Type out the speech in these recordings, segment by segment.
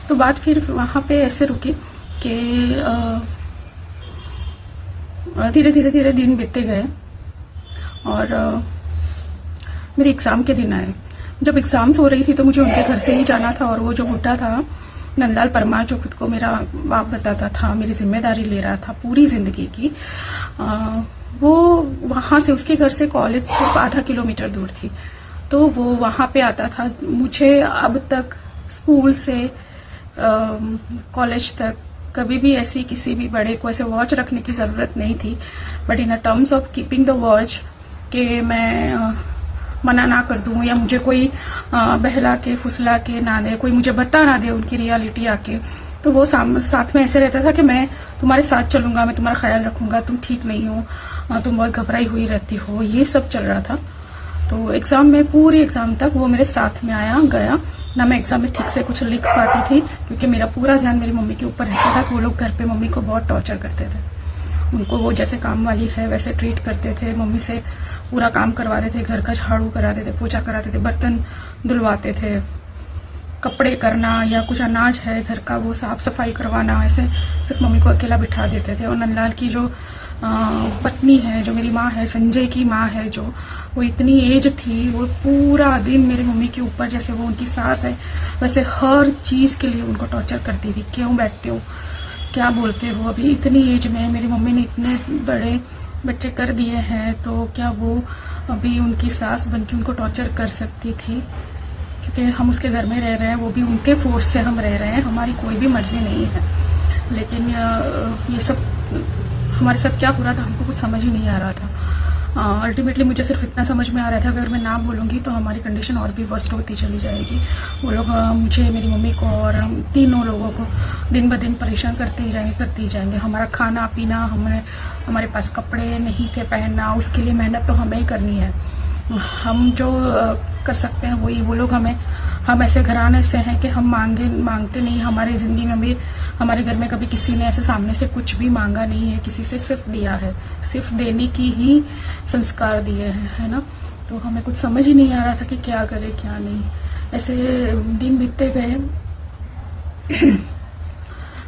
तो बात फिर वहाँ पे ऐसे रुकी कि धीरे धीरे धीरे दिन बीतते गए और मेरे एग्ज़ाम के दिन आए। जब एग्ज़ाम्स हो रही थी तो मुझे उनके घर से ही जाना था और वो जो बुड्ढा था नंदलाल परमार, जो खुद को मेरा बाप बताता था, मेरी जिम्मेदारी ले रहा था पूरी ज़िंदगी की, वो वहाँ से, उसके घर से कॉलेज सिर्फ आधा किलोमीटर दूर थी, तो वो वहाँ पे आता था। मुझे अब तक स्कूल से कॉलेज तक कभी भी ऐसी किसी भी बड़े को ऐसे वॉच रखने की ज़रूरत नहीं थी, but in terms of keeping the watch कि मैं मना ना कर दूं या मुझे कोई बहला के फुसला के ना दे, कोई मुझे बता ना दे उनकी रियलिटी आके, तो वो साथ में ऐसे रहता था कि मैं तुम्हारे साथ चलूंगा, मैं तुम्हारा ख्याल रखूंगा, तुम ठीक नहीं हो, तुम बहुत घबराई हुई रहती हो, ये सब चल रहा था। तो एग्जाम में पूरे एग्जाम तक वो मेरे साथ में आया गया ना। मैं एग्जाम में ठीक से कुछ लिख पाती थी क्योंकि मेरा पूरा ध्यान मेरी मम्मी के ऊपर रहता था। वो लोग घर पे मम्मी को बहुत टॉर्चर करते थे, उनको वो जैसे काम वाली है वैसे ट्रीट करते थे, मम्मी से पूरा काम करवाते थे, घर का झाड़ू कराते थे, पोछा कराते थे, बर्तन धुलवाते थे, कपड़े करना या कुछ अनाज है घर का वो साफ सफाई करवाना, ऐसे सिर्फ मम्मी को अकेला बिठा देते थे। और नंदलाल की जो पत्नी है, जो मेरी माँ है, संजय की माँ है, जो वो इतनी एज थी, वो पूरा दिन मेरी मम्मी के ऊपर, जैसे वो उनकी सास है वैसे हर चीज के लिए उनको टॉर्चर करती थी। क्यों बैठते हो, क्या बोलते हो, अभी इतनी एज में मेरी मम्मी ने इतने बड़े बच्चे कर दिए हैं, तो क्या वो अभी उनकी सास बनके उनको टॉर्चर कर सकती थी? क्योंकि हम उसके घर में रह रहे हैं, वो भी उनके फोर्स से हम रह रहे हैं, हमारी कोई भी मर्जी नहीं है। लेकिन ये सब हमारे साथ क्या हो रहा था हमको कुछ समझ ही नहीं आ रहा था। अल्टीमेटली मुझे सिर्फ इतना समझ में आ रहा था अगर मैं ना बोलूँगी तो हमारी कंडीशन और भी वर्स्ट होती चली जाएगी। वो लोग मुझे, मेरी मम्मी को और हम तीनों लोगों को दिन ब दिन परेशान करते ही जाएंगे। हमारा खाना पीना, हमारे पास कपड़े नहीं थे पहनना, उसके लिए मेहनत तो हमें ही करनी है। हम जो कर सकते हैं वही, वो लोग हम ऐसे घराने से हैं कि हम मांगते नहीं। हमारी जिंदगी में भी हमारे घर में कभी किसी ने ऐसे सामने से कुछ भी मांगा नहीं है, किसी से सिर्फ दिया है, सिर्फ देने की ही संस्कार दिए हैं, है ना। तो हमें कुछ समझ ही नहीं आ रहा था कि क्या करे क्या नहीं। ऐसे दिन बीतते गए।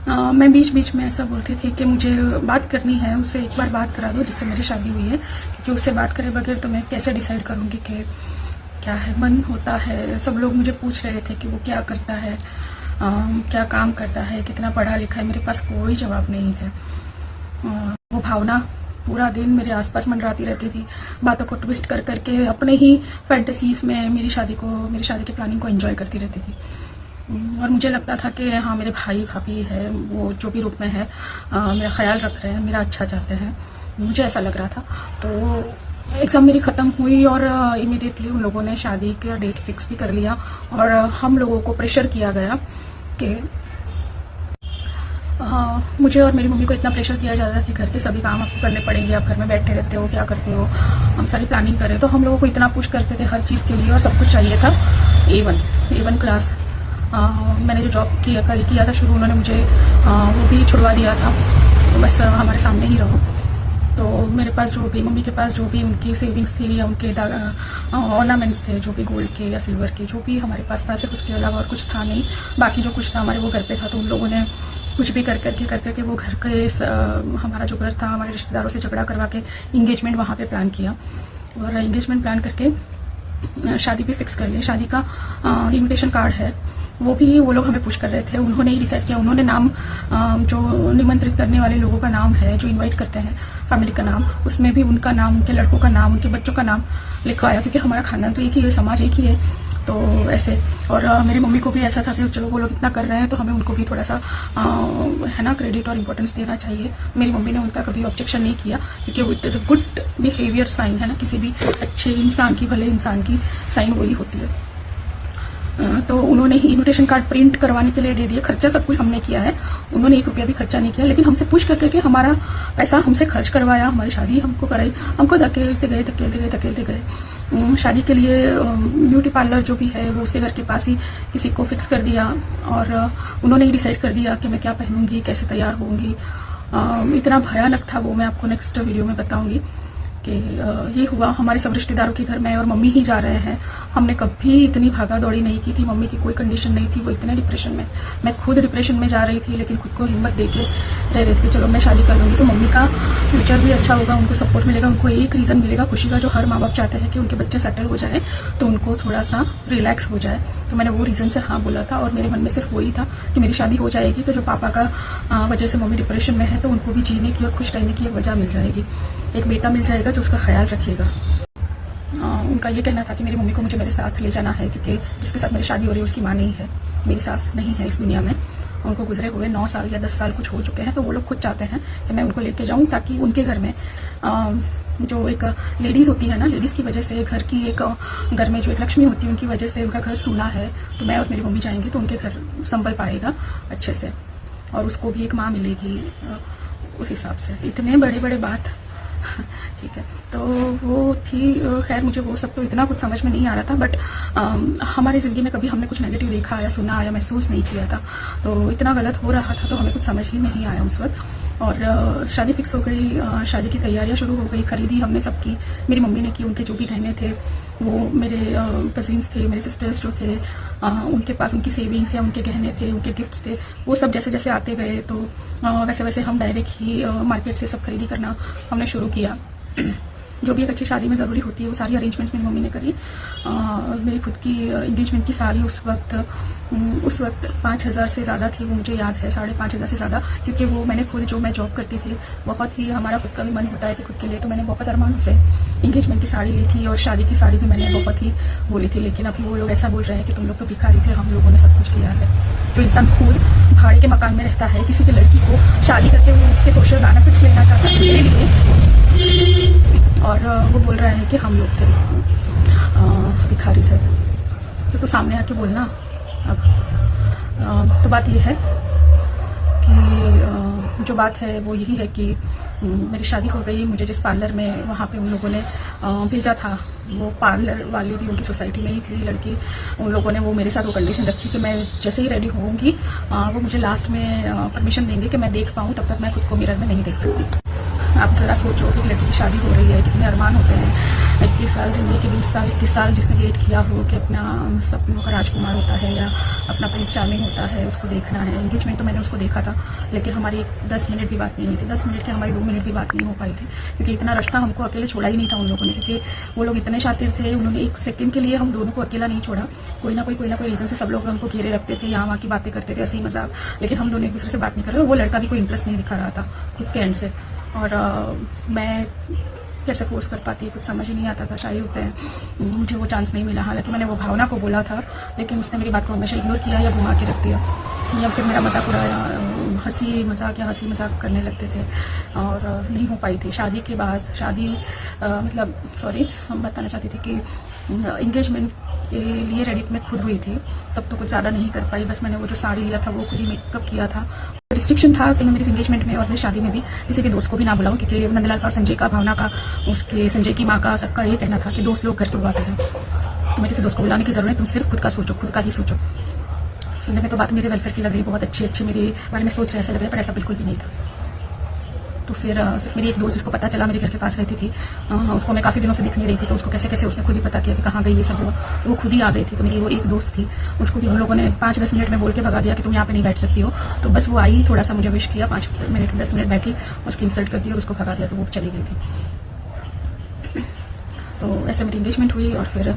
मैं बीच बीच में ऐसा बोलती थी कि मुझे बात करनी है, उससे एक बार बात करा दो जिससे मेरी शादी हुई है, क्योंकि उससे बात करे बगैर तो मैं कैसे डिसाइड करूंगी कि क्या है। मन होता है, सब लोग मुझे पूछ रहे थे कि वो क्या करता है, क्या काम करता है, कितना पढ़ा लिखा है, मेरे पास कोई जवाब नहीं थे। वो भावना पूरा दिन मेरे आसपास मंडराती रहती थी, बातों को ट्विस्ट कर करके अपने ही फैंटेसीज में मेरी शादी की प्लानिंग को एंजॉय करती रहती थी। और मुझे लगता था कि हाँ, मेरे भाई भाभी है, वो जो भी रूप में है मेरा ख्याल रख रहे हैं, मेरा अच्छा चाहते हैं, मुझे ऐसा लग रहा था। तो एग्ज़ाम मेरी ख़त्म हुई और इमीडिएटली उन लोगों ने शादी का डेट फिक्स भी कर लिया और हम लोगों को प्रेशर किया गया कि मुझे और मेरी मम्मी को इतना प्रेशर किया जा रहा था कि घर के सभी काम आपको करने पड़ेंगे, आप घर में बैठे रहते हो, क्या करते हो, हम सारी प्लानिंग करें। तो हम लोगों को इतना पुश करते थे हर चीज़ के लिए और सब कुछ चाहिए था। A1 क्लास मैंने जो जॉब किया था शुरू, उन्होंने मुझे वो भी छुड़वा दिया था, तो बस हमारे सामने ही रहो। तो मेरे पास जो भी, मम्मी के पास जो भी उनकी सेविंग्स थी या उनके ऑर्नामेंट्स थे, जो भी गोल्ड के या सिल्वर के, जो भी हमारे पास था, सिर्फ उसके अलावा और कुछ था नहीं। बाकी जो कुछ था हमारे वो घर पे था। तो उन लोगों ने कुछ भी कर करके वो घर के, हमारा जो घर था, हमारे रिश्तेदारों से झगड़ा करवा के इंगेजमेंट वहाँ पे प्लान किया और इंगेजमेंट प्लान करके शादी भी फिक्स कर ली। शादी का इन्विटेशन कार्ड है, वो भी वो लोग हमें पुश कर रहे थे। उन्होंने ही डिसाइड किया, उन्होंने नाम, जो निमंत्रित करने वाले लोगों का नाम है, जो इनवाइट करते हैं फैमिली का नाम, उसमें भी उनका नाम, उनके लड़कों का नाम, उनके बच्चों का नाम लिखवाया, क्योंकि हमारा खानदान तो एक ही है, समाज एक ही है। तो ऐसे, और मेरी मम्मी को भी ऐसा था कि चलो वो लोग इतना कर रहे हैं तो हमें उनको भी थोड़ा सा है ना क्रेडिट और इम्पोर्टेंस देना चाहिए। मेरी मम्मी ने उनका कभी ऑब्जेक्शन नहीं किया, क्योंकि it is a good behaviour sign, है ना, किसी भी अच्छे इंसान की, भले इंसान की साइन वही होती है। तो उन्होंने ही इन्विटेशन कार्ड प्रिंट करवाने के लिए दे दिए। खर्चा सब कुछ हमने किया है, उन्होंने 1 रुपया भी खर्चा नहीं किया, लेकिन हमसे पुश करके हमारा पैसा हमसे खर्च करवाया, हमारी शादी हमको कराई, हमको धकेलते गए। शादी के लिए ब्यूटी पार्लर जो भी है वो उसके घर के पास ही किसी को फिक्स कर दिया और उन्होंने ही डिसाइड कर दिया कि मैं क्या पहनूंगी, कैसे तैयार होंगी। इतना भयानक था वो, मैं आपको नेक्स्ट वीडियो में बताऊंगी। कि ये हुआ। हमारे सब रिश्तेदारों के घर मैं और मम्मी ही जा रहे हैं। हमने कभी इतनी भागा दौड़ी नहीं की थी। मम्मी की कोई कंडीशन नहीं थी, वो इतने डिप्रेशन में, मैं खुद डिप्रेशन में जा रही थी, लेकिन खुद को हिम्मत देके रह रही थी। चलो मैं शादी कर लूंगी तो मम्मी का फ्यूचर भी अच्छा होगा, उनको सपोर्ट मिलेगा, उनको एक रीजन मिलेगा खुशी का, जो हर माँ बाप चाहते हैं कि उनके बच्चे सेटल हो जाए तो उनको थोड़ा सा रिलैक्स हो जाए। तो मैंने वो रीजन से हाँ बोला था, और मेरे मन में सिर्फ वही था कि मेरी शादी हो जाएगी तो जो पापा का वजह से मम्मी डिप्रेशन में है तो उनको भी जीने की और खुश रहने की एक वजह मिल जाएगी, एक बेटा मिल जाएगा जो उसका ख्याल रखेगा। उनका ये कहना था कि मेरी मम्मी को मुझे मेरे साथ ले जाना है, क्योंकि जिसके साथ मेरी शादी हो रही है उसकी माँ नहीं है, मेरी सास नहीं है इस दुनिया में। उनको गुजरे हुए 9 साल या 10 साल कुछ हो चुके हैं, तो वो लोग खुद चाहते हैं कि मैं उनको लेके जाऊं, ताकि उनके घर में जो एक लेडीज होती है ना, लेडीज की वजह से घर की एक घर में जो एक लक्ष्मी होती है उनकी वजह से उनका घर सूना है, तो मैं और मेरी मम्मी जाएंगे तो उनके घर संभल पाएगा अच्छे से, और उसको भी एक माँ मिलेगी उस हिसाब से। इतने बड़े बड़े बात ठीक है, तो वो थी। खैर मुझे वो सब तो इतना कुछ समझ में नहीं आ रहा था, बट हमारी जिंदगी में कभी हमने कुछ नेगेटिव देखा या सुना या महसूस नहीं किया था, तो इतना गलत हो रहा था तो हमें कुछ समझ ही नहीं आया उस वक्त। और शादी फिक्स हो गई, शादी की तैयारियां शुरू हो गई, खरीदी हमने सब की, मेरी मम्मी ने की। उनके जो भी गहने थे वो मेरे कजिन्स थे, मेरे सिस्टर्स जो थे उनके पास उनकी सेविंग्स या उनके गहने थे, उनके गिफ्ट्स थे, वो सब जैसे जैसे आते गए तो वैसे वैसे हम डायरेक्ट ही मार्केट से सब खरीदी करना हमने शुरू किया। जो भी एक अच्छी शादी में ज़रूरी होती है वो सारी अरेंजमेंट्स मेरी मम्मी ने करी। मेरी खुद की एंगेजमेंट की साड़ी उस वक्त 5,000 से ज़्यादा थी, वो मुझे याद है, 5,500 से ज़्यादा, क्योंकि वो मैंने खुद, जो मैं जॉब करती थी, बहुत ही हमारा खुद का भी मन होता है कि खुद के लिए, तो मैंने बहुत अरमान से एंगेजमेंट की साड़ी ली थी, और शादी की साड़ी भी मैंने बहुत ही बोली थी। लेकिन अभी वो लोग ऐसा बोल रहे हैं कि तुम लोग तो भिखारी थे, हम लोगों ने सब कुछ किया है। जो इंसान खुद भाड़े के मकान में रहता है, किसी की लड़की को शादी करके वो उसके सोशल बेनिफिट्स लेना चाहता है मेरे लिए, और वो बोल रहा है कि हम लोग थे भिखारी थे, तो सामने आके बोलना। अब तो बात ये है कि जो बात है वो यही है कि मेरी शादी हो गई। मुझे जिस पार्लर में वहाँ पे उन लोगों ने भेजा था, वो पार्लर वाली भी उनकी सोसाइटी में ही थी लड़की। उन लोगों ने वो मेरे साथ वो कंडीशन रखी कि मैं जैसे ही रेडी होऊंगी वो मुझे लास्ट में परमिशन देंगे कि मैं देख पाऊँ, तब तक मैं खुद को मिरर में नहीं देख सकती। आप जरा सोचो कि लड़की की शादी हो रही है, कितने अरमान होते हैं। 21 साल जिंदगी के 20 साल 21 साल जिसने वेट किया हो कि अपना सपनों का राजकुमार होता है या अपना प्रिंस चार्मिंग होता है, उसको देखना है। एंगेजमेंट तो मैंने उसको देखा था, लेकिन हमारी 10 मिनट भी बात नहीं हुई थी। 10 मिनट की हमारी 2 मिनट भी बात नहीं हो पाई थी, क्योंकि इतना रश था, हमको अकेले छोड़ा ही नहीं था उन लोगों ने, क्योंकि वो लोग इतने शातिर थे। उन्होंने एक सेकंड के लिए हम दोनों को अकेला नहीं छोड़ा। कोई ना कोई रीजन से सब लोग हमको घेरे रखते थे, यहाँ वहाँ की बातें करते थे, हंसी मजाक, लेकिन हम दोनों एक दूसरे से बात नहीं कर रहे। वो लड़का भी कोई इंटरेस्ट नहीं दिखा रहा था खुद के एंड से, और मैं कैसे फोर्स कर पाती, कुछ समझ ही नहीं आता था। शाही होते हैं, मुझे वो चांस नहीं मिला। हालांकि मैंने वो भावना को बोला था, लेकिन उसने मेरी बात को हमेशा इग्नोर किया या घुमा के रख दिया, या फिर मेरा मजाक उड़ाया, हंसी मजाक करने लगते थे, और नहीं हो पाई थी। शादी के बाद हम बताना चाहती थी कि एंगेजमेंट के लिए रेडी मैं खुद हुई थी, तब तो कुछ ज़्यादा नहीं कर पाई। बस मैंने वो जो साड़ी लिया था वो खुद ही मेकअप किया था। रिस्ट्रिक्शन था कि मैं मेरी एंगेजमेंट में और मेरी शादी में भी किसी के दोस्त को भी ना बुलाऊं, क्योंकि नंदलाल का और संजय का, भावना का, उसके संजय की माँ का, सबका ये कहना था कि दोस्त लोग घर तोड़वाते हैं। मैं किसी दोस्त को बुलाने की जरूरत नहीं, तुम सिर्फ खुद का सोचो, खुद का ही सोचो। सुनने में तो बात मेरे वेलफेयर की लग रही, बहुत अच्छी मेरे बारे में सोच रहे ऐसा लग रहा है, पर ऐसा बिल्कुल भी नहीं था। तो फिर सिर्फ मेरी एक दोस्त, जिसको पता चला मेरे घर के पास रहती थी, उसको मैं काफ़ी दिनों से दिख नहीं रही थी, तो उसको कैसे उसने खुद ही पता किया कि कहाँ गई ये सब हुआ, तो वो खुद ही आ गई थी। तो मेरी वो एक दोस्त थी, उसको भी उन लोगों ने 5-10 मिनट में बोल के भगा दिया कि तुम यहाँ पे नहीं बैठ सकती हो। तो बस वो आई, थोड़ा सा मुझे विश किया, 5-10 मिनट बैठी, उसकी इंसल्ट कर दी और उसको भगा दिया, तो वो चली गई थी। तो ऐसे मेरी एंगेजमेंट हुई, और फिर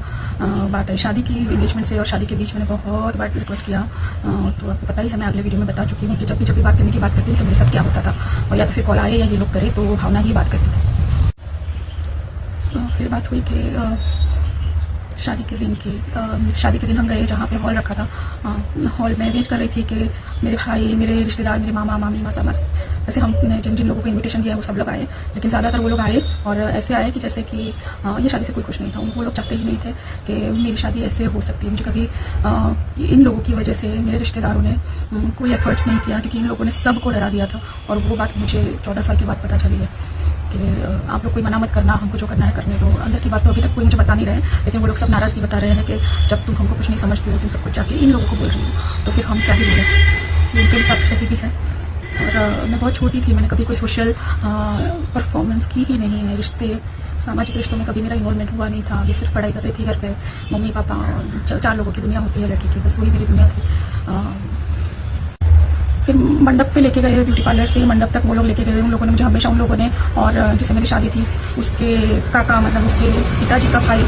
बात आई शादी की। एंगेजमेंट से और शादी के बीच मैंने बहुत बार रिक्वेस्ट किया, तो आपको पता ही है, मैं अगले वीडियो में बता चुकी हूँ कि जब भी बात करने की बात करती थी तो मेरे साथ क्या होता था, और या तो फिर कॉल आए या ये लोग करे, तो भावना ही बात करती थी। तो फिर बात हुई कि शादी के दिन हम गए जहाँ पे हॉल रखा था। हॉल में वेट कर रही थी कि मेरे भाई, मेरे रिश्तेदार, मेरे मामा मामी, मासा मासी, ऐसे हमने जिन लोगों को इनविटेशन दिया वो सब लोग आए। लेकिन ज़्यादातर वो लोग आए और ऐसे आए कि जैसे कि ये शादी से कोई खुश नहीं था। वो लोग चाहते ही नहीं थे कि मेरी शादी ऐसे हो सकती है। मुझे कभी इन लोगों की वजह से मेरे रिश्तेदारों ने कोई एफर्ट्स नहीं किया, क्योंकि इन लोगों ने सबको डरा दिया था। और वो बात मुझे 14 साल के बाद पता चली है कि आप लोग कोई मना मत करना, हमको जो करना है करने दो। अंदर की बात तो अभी तक कोई मुझे बता नहीं रहे, लेकिन वो लोग सब नाराज़गी बता रहे हैं कि जब तुम हमको कुछ नहीं समझती हो, तुम सब कुछ जाके इन लोगों को बोल रही हो, तो फिर हम क्या ही बोले। उनके हिसाब से सही भी है, और मैं बहुत छोटी थी, मैंने कभी कोई सोशल परफॉर्मेंस की ही नहीं है। रिश्ते, सामाजिक रिश्तों में कभी मेरा इन्वॉल्वमेंट हुआ नहीं था। अभी सिर्फ पढ़ाई कर रही थी घर पे, मम्मी पापा, 4 लोगों की दुनिया होती है लड़की की, बस वही मेरी दुनिया थी। फिर मंडप पे लेके गए, ब्यूटी पार्लर से मंडप तक वो लोग लेके गए। उन लोगों ने मुझे हमेशा, उन लोगों ने, और जिससे मेरी शादी थी उसके काका, मतलब उसके पिताजी का भाई,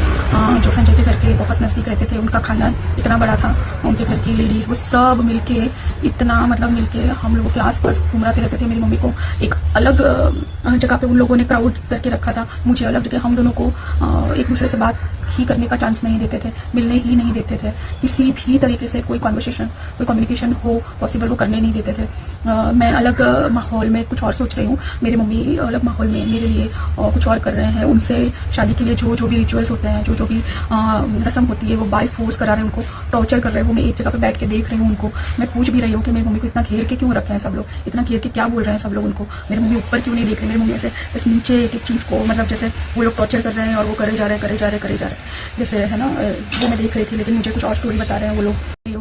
जो संजय के घर के बहुत नजदीक रहते थे, उनका खानदान इतना बड़ा था, उनके घर की लेडीज वो सब मिलके, इतना मतलब मिलके हम लोगों के आसपास घुमराते रहते थे। मेरी मम्मी को एक अलग जगह पे उन लोगों ने क्राउड करके रखा था, मुझे अलग जगह। हम दोनों को एक दूसरे से बात ही करने का चांस नहीं देते थे, मिलने ही नहीं देते थे, किसी भी तरीके से कोई कॉन्वर्सेशन, कोई कम्युनिकेशन हो पॉसिबल वो करने नहीं देते थे। मैं अलग माहौल में कुछ और सोच रही हूँ, मेरी मम्मी अलग माहौल में मेरे लिए कुछ और कर रहे हैं। उनसे शादी के लिए जो भी रिचुअल्स होते हैं, जो भी रस्म होती है, वो बाय फोर्स करा रहे हैं, उनको टॉर्चर कर रहे हैं। वो मैं एक जगह पे बैठ के देख रही हूँ उनको। मैं पूछ भी रही हूँ कि मेरी मम्मी को इतना घेर के क्यों रखे हैं सब लोग, इतना घेर के क्या बोल रहे हैं सब लोग उनको। मेरी मम्मी ऊपर क्यों नहीं देख रही, मेरी मम्मी ऐसे बस नीचे एक एक चीज को, मतलब जैसे वो लोग टॉर्चर कर रहे हैं और वो करे जा रहे हैं, करे जा रहे हैं, करे जा रहे हैं, जैसे है ना। वो मैं देख रही थी, लेकिन मुझे कुछ और स्टोरी बता रहे हैं वो लोग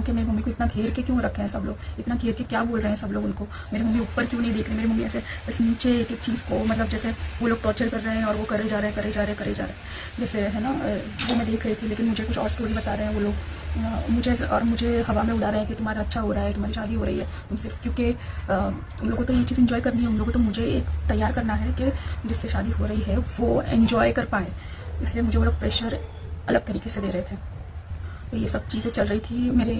कि मेरी मम्मी को इतना घेर के क्यों रखे हैं सब लोग, इतना घेर के क्या बोल रहे हैं सब लोग उनको। मेरी मम्मी ऊपर क्यों नहीं देख रही, मेरी मम्मी ऐसे बस नीचे एक एक चीज को, मतलब जैसे वो लोग टॉर्चर कर रहे हैं और वो करे जा रहे हैं, करे जा रहे हैं, करे जा रहे हैं, जैसे है ना। वो मैं देख रही थी, लेकिन मुझे कुछ और स्टोरी बता रहे हैं वो लोग, मुझे हवा में उड़ा रहे हैं कि तुम्हारा अच्छा हो रहा है, तुम्हारी शादी हो रही है, तुम सिर्फ, क्योंकि उन लोगों को तो ये चीज़ एंजॉय करनी है, उन लोगों को तो मुझे एक तैयार करना है कि जिससे शादी हो रही है वो एंजॉय कर पाए, इसलिए मुझे वो लोग प्रेशर अलग तरीके से दे रहे थे। तो ये सब चीज़ें चल रही थी। मेरे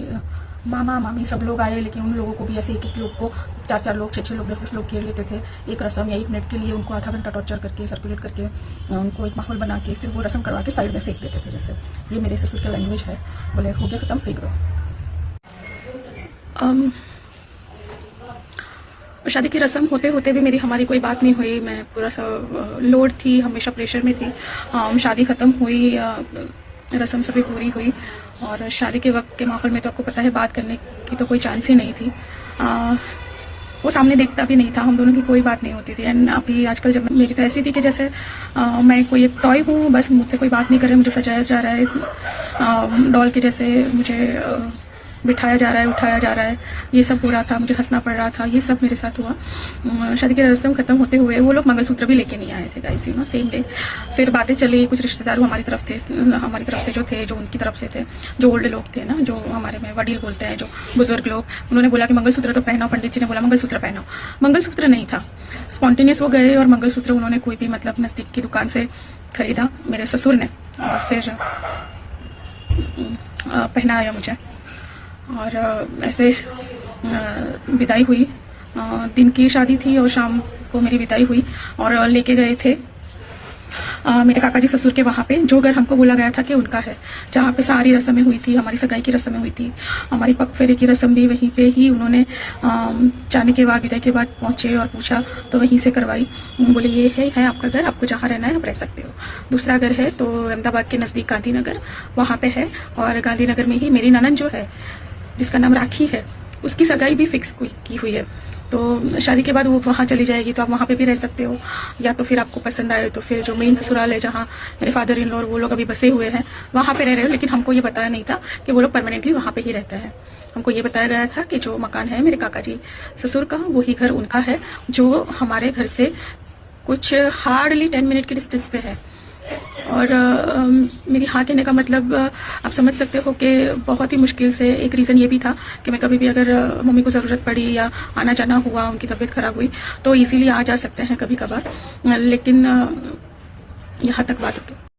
मामा मामी सब लोग आए, लेकिन उन लोगों को भी ऐसे एक एक लोग को 4 लोग, 6 लोग, 10 लोग घेर लेते थे। एक रस्म या 1 मिनट के लिए उनको आधा घंटा टॉर्चर करके, सर्कुलेट करके, उनको एक माहौल बना के फिर वो रस्म करवा के साइड में फेंक देते थे। जैसे ये मेरे ससुर का लैंग्वेज है, बोले हो गया खत्म, फेंक दो। शादी की रस्म होते होते भी हमारी कोई बात नहीं हुई। मैं पूरा सा लोड थी, हमेशा प्रेशर में थी। शादी खत्म हुई, रस्म सभी पूरी हुई, और शादी के वक्त के माहौल में तो आपको पता है बात करने की तो कोई चांस ही नहीं थी। वो सामने देखता भी नहीं था, हम दोनों की कोई बात नहीं होती थी। एंड अभी आजकल जब मेरी तो ऐसी थी कि जैसे मैं कोई एक टॉय हूँ, बस मुझसे कोई बात नहीं कर रहा है, मुझे सजाया जा रहा है डॉल के जैसे, मुझे बिठाया जा रहा है, उठाया जा रहा है, ये सब हो रहा था, मुझे हंसना पड़ रहा था, ये सब मेरे साथ हुआ। शादी की रस्म खत्म होते हुए वो लोग मंगलसूत्र भी लेके नहीं आए थे guys, you know, same day. फिर बातें चली, कुछ रिश्तेदार हमारी तरफ थे, हमारी तरफ से जो थे, जो उनकी तरफ से थे, जो ओल्ड लोग थे ना, जो हमारे में वडील बोलते हैं, जो बुजुर्ग लोग, उन्होंने बोला कि मंगलसूत्र तो पहनाओ। पंडित जी ने बोला मंगलसूत्र पहनाओ। मंगलसूत्र नहीं था, स्पॉन्टेनियस वो गए और मंगलसूत्र उन्होंने कोई भी मतलब नजदीक की दुकान से खरीदा मेरे ससुर ने, और फिर पहनाया मुझे। और ऐसे विदाई हुई। दिन की शादी थी और शाम को मेरी विदाई हुई, और लेके गए थे मेरे काका जी ससुर के वहाँ पे, जो घर हमको बोला गया था कि उनका है, जहाँ पे सारी रस्में हुई थी, हमारी सगाई की रस्में हुई थी, हमारी पग फेरे की रस्म भी वहीं पे ही उन्होंने जाने के बाद, विदाई के बाद पहुंचे और पूछा तो वहीं से करवाई। बोले ये है आपका घर, आपको जहाँ रहना है आप रह सकते हो। दूसरा घर है तो अहमदाबाद के नज़दीक गांधीनगर, वहाँ पे है, और गांधीनगर में ही मेरी ननद जो है जिसका नाम राखी है, उसकी सगाई भी फिक्स की हुई है। तो शादी के बाद वो वहाँ चली जाएगी, तो आप वहाँ पे भी रह सकते हो, या तो फिर आपको पसंद आए तो फिर जो मेन ससुराल है, जहाँ मेरे फादर इन लॉ और वो लोग अभी बसे हुए हैं, वहाँ पे रह रहे हो। लेकिन हमको ये बताया नहीं था कि वो लोग परमानेंटली वहाँ पे ही रहते हैं। हमको ये बताया गया था कि जो मकान है मेरे काका जी ससुर का, वही घर उनका है, जो हमारे घर से कुछ हार्डली 10 मिनट के डिस्टेंस पे है। और मेरी हाँ कहने का मतलब आप समझ सकते हो कि बहुत ही मुश्किल से, एक रीज़न ये भी था कि मैं कभी भी अगर मम्मी को ज़रूरत पड़ी या आना जाना हुआ, उनकी तबीयत खराब हुई, तो इजीली आ जा सकते हैं कभी कभार, लेकिन यहाँ तक बात होती।